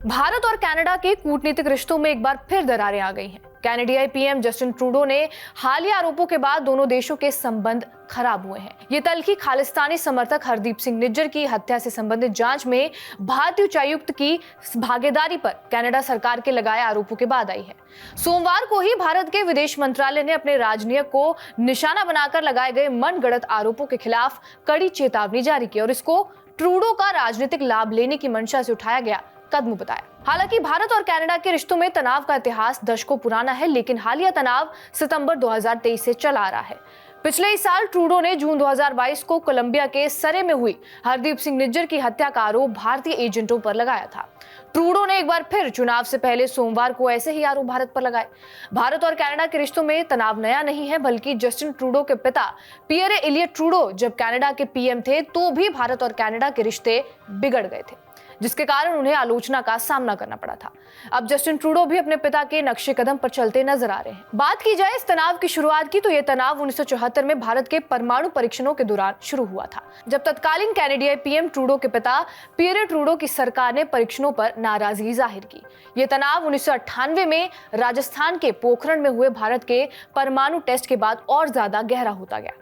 भारत और कनाडा के कूटनीतिक रिश्तों में एक बार फिर दरारें आ गई हैं। कनाडियाई पीएम जस्टिन ट्रूडो ने हालिया आरोपों के बाद दोनों देशों के संबंध खराब हुए हैं। ये तल्खी खालिस्तानी समर्थक हरदीप सिंह निज्जर की हत्या से संबंधित जांच में भारतीय उच्चायुक्त की भागीदारी पर कनाडा सरकार के लगाए आरोपों के बाद आई है। सोमवार को ही भारत के विदेश मंत्रालय ने अपने राजनयिक को निशाना बनाकर लगाए गए मनगढ़ंत आरोपों के खिलाफ कड़ी चेतावनी जारी की और इसको ट्रूडो का राजनीतिक लाभ लेने की मंशा से उठाया गया कदम बताया। हालांकि भारत और कनाडा के रिश्तों में तनाव का इतिहास दशकों पुराना है, लेकिन हालिया तनाव सितंबर 2023 से चला आ रहा है। पिछले ही साल ट्रूडो ने जून 2022 को कोलंबिया के सरे में हुई हरदीप सिंह निज्जर की हत्या का आरोप भारतीय एजेंटों पर लगाया था। ट्रूडो ने एक बार फिर चुनाव से पहले सोमवार को ऐसे ही आरोप भारत पर लगाए। भारत और कनाडा के रिश्तों में तनाव नया नहीं है, बल्कि जस्टिन ट्रूडो के पिता पियरे एलियट ट्रूडो जब कनाडा के पीएम थे तो भी भारत और कनाडा के रिश्ते बिगड़ गए थे, जिसके कारण उन्हें आलोचना का सामना करना पड़ा था। अब जस्टिन ट्रूडो भी अपने पिता के नक्शे कदम पर चलते नजर आ रहे हैं। बात की जाए इस तनाव की शुरुआत की तो यह तनाव 1974 में भारत के परमाणु परीक्षणों के दौरान शुरू हुआ था, जब तत्कालीन कनाडियाई पीएम ट्रूडो के पिता पियरे ट्रूडो की सरकार ने परीक्षणों पर नाराजगी जाहिर की। यह तनाव 1998 में राजस्थान के पोखरण में हुए भारत के परमाणु टेस्ट के बाद और ज्यादा गहरा होता गया।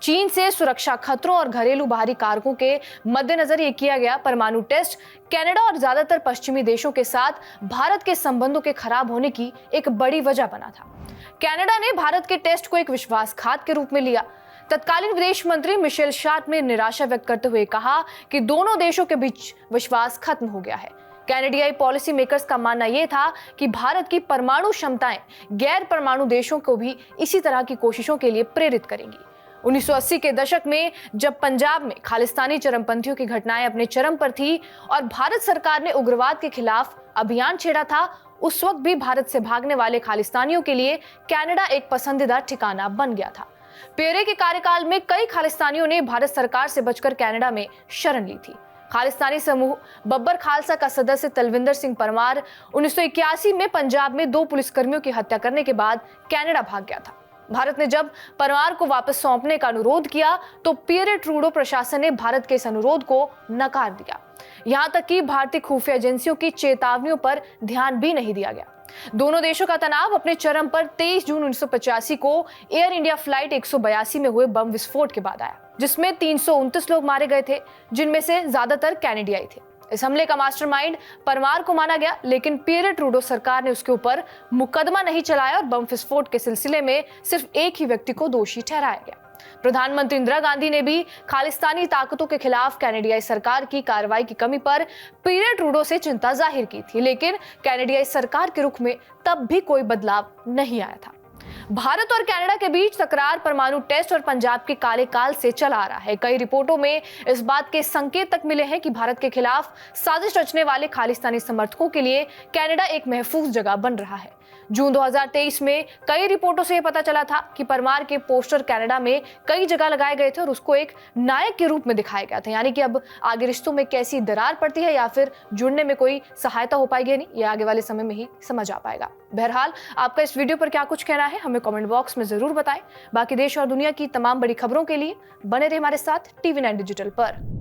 चीन से सुरक्षा खतरों और घरेलू बाहरी कारकों के मद्देनजर ये किया गया परमाणु टेस्ट कनाडा और ज्यादातर पश्चिमी देशों के साथ भारत के संबंधों के खराब होने की एक बड़ी वजह बना था। कनाडा ने भारत के टेस्ट को एक विश्वासघात के रूप में लिया। तत्कालीन विदेश मंत्री मिशेल शार्ट ने निराशा व्यक्त करते हुए कहा कि दोनों देशों के बीच विश्वास खत्म हो गया है। कनाडियाई पॉलिसी मेकर्स का मानना यह था कि भारत की परमाणु क्षमताएं गैर परमाणु देशों को भी इसी तरह की कोशिशों के लिए प्रेरित करेंगी। 1980 के दशक में जब पंजाब में खालिस्तानी चरमपंथियों की घटनाएं अपने चरम पर थी और भारत सरकार ने उग्रवाद के खिलाफ अभियान छेड़ा था, उस वक्त भी भारत से भागने वाले खालिस्तानियों के लिए कनाडा एक पसंदीदा ठिकाना बन गया था। पियरे के कार्यकाल में कई खालिस्तानियों ने भारत सरकार से बचकर कनाडा में शरण ली थी। खालिस्तानी समूह बब्बर खालसा का सदस्य तलविंदर सिंह परमार 1981 में पंजाब में 2 पुलिसकर्मियों की हत्या करने के बाद कनाडा भाग गया था। भारत ने जब परमार को वापस सौंपने का अनुरोध किया तो पियरे ट्रूडो प्रशासन ने भारत के इस अनुरोध को नकार दिया। यहां तक कि भारतीय खुफिया एजेंसियों की चेतावनियों पर ध्यान भी नहीं दिया गया। दोनों देशों का तनाव अपने चरम पर 23 जून 1985 को एयर इंडिया फ्लाइट 182 में हुए बम विस्फोट के बाद आया, जिसमें 329 लोग मारे गए थे, जिनमें से ज्यादातर कनाडियाई थे। इस हमले का मास्टरमाइंड परमार को माना गया, लेकिन पियरे ट्रूडो सरकार ने उसके ऊपर मुकदमा नहीं चलाया और बम विस्फोट के सिलसिले में सिर्फ एक ही व्यक्ति को दोषी ठहराया गया। प्रधानमंत्री इंदिरा गांधी ने भी खालिस्तानी ताकतों के खिलाफ कनाडियाई सरकार की कार्रवाई की कमी पर पियरे ट्रूडो से चिंता जाहिर की थी, लेकिन कनाडियाई सरकार के रुख में तब भी कोई बदलाव नहीं आया था। भारत और कनाडा के बीच तकरार परमाणु टेस्ट और पंजाब के काले काल से चला आ रहा है। कई रिपोर्टों में इस बात के संकेत तक मिले हैं कि भारत के खिलाफ साजिश रचने वाले खालिस्तानी समर्थकों के लिए कनाडा एक महफूज जगह बन रहा है। जून 2023 में कई रिपोर्टों से यह पता चला था कि परमार के पोस्टर कनाडा में कई जगह लगाए गए थे और उसको एक नायक के रूप में दिखाया गया था। यानी कि अब आगे रिश्तों में कैसी दरार पड़ती है या फिर जुड़ने में कोई सहायता हो पाएगी नहीं, ये आगे वाले समय में ही समझ आ पाएगा। बहरहाल, आपका इस वीडियो पर क्या कुछ कहना है हमें कमेंट बॉक्स में जरूर बताएं। बाकी देश और दुनिया की तमाम बड़ी खबरों के लिए बने रहे हमारे साथ TV9 डिजिटल पर।